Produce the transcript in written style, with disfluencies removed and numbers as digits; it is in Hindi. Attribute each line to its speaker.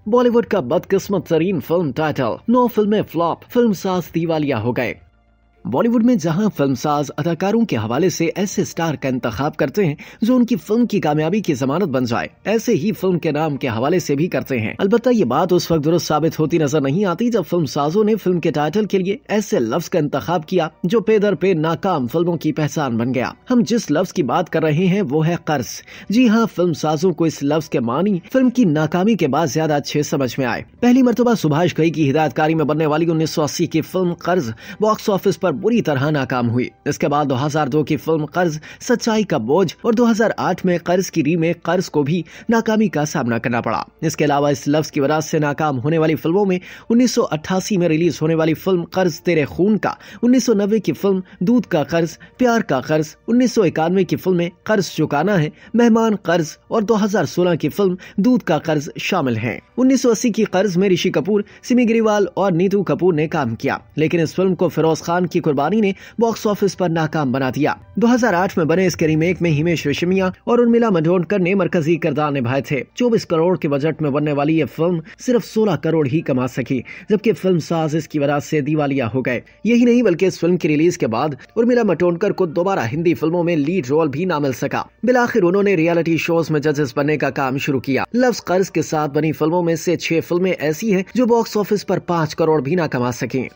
Speaker 1: बॉलीवुड का बदकिस्मत तरीन फिल्म टाइटल, 9 फिल्में फ्लॉप, फिल्मसाज दिवालिया हो गए। बॉलीवुड में जहां फिल्मसाज अदाकारों के हवाले से ऐसे स्टार का इंतखाब करते हैं जो उनकी फिल्म की कामयाबी की जमानत बन जाए, ऐसे ही फिल्म के नाम के हवाले से भी करते हैं। अलबत्ता ये बात उस वक्त दुरुस्त साबित होती नजर नहीं आती जब फिल्मसाजों ने फिल्म के टाइटल के लिए ऐसे लफ्ज का इंतखाब किया जो पे दर पे नाकाम फिल्मों की पहचान बन गया। हम जिस लफ्ज की बात कर रहे हैं वो है कर्ज। जी हाँ, फिल्मसाजों को इस लफ्ज के मानी फिल्म की नाकामी के बाद ज्यादा अच्छे समझ में आए। पहली मरतबा सुभाष घई की हिदायतकारी में बनने वाली 1980 की फिल्म कर्ज बॉक्स ऑफिस पर बुरी तरह नाकाम हुई। इसके बाद 2002 की फिल्म कर्ज सच्चाई का बोझ और 2008 में कर्ज की रीमेक कर्ज को भी नाकामी का सामना करना पड़ा। इसके अलावा इस लफ्ज की वजह से नाकाम होने वाली फिल्मों में 1988 में रिलीज होने वाली फिल्म कर्ज तेरे खून का, 1990 की फिल्म दूध का कर्ज, प्यार का कर्ज, 1991 की फिल्म कर्ज चुकाना है, मेहमान कर्ज और 2016 की फिल्म दूध का कर्ज शामिल हैं। 1980 की कर्ज में ऋषि कपूर, सिमी ग्रेवाल और नीतू कपूर ने काम किया, लेकिन इस फिल्म को फिरोज खान की कुर्बानी ने बॉक्स ऑफिस पर नाकाम बना दिया। 2008 में बने इसके रीमेक में हिमेश रेशमिया और उर्मिला मातोंडकर ने मरकजी किरदार निभाए थे। 24 करोड़ के बजट में बनने वाली ये फिल्म सिर्फ 16 करोड़ ही कमा सकी, जबकि फिल्मसाज इसकी वजह से दिवालिया हो गए। यही नहीं बल्कि इस फिल्म की रिलीज के बाद उर्मिला मातोंडकर को दोबारा हिंदी फिल्मों में लीड रोल भी ना मिल सका। बिलाखिर उन्होंने रियलिटी शोज में जजेस बनने का काम शुरू किया। लफ्ज कर्ज के साथ बनी फिल्मों में से 6 फिल्में ऐसी हैं जो बॉक्स ऑफिस पर 5 करोड़ भी ना कमा सकें।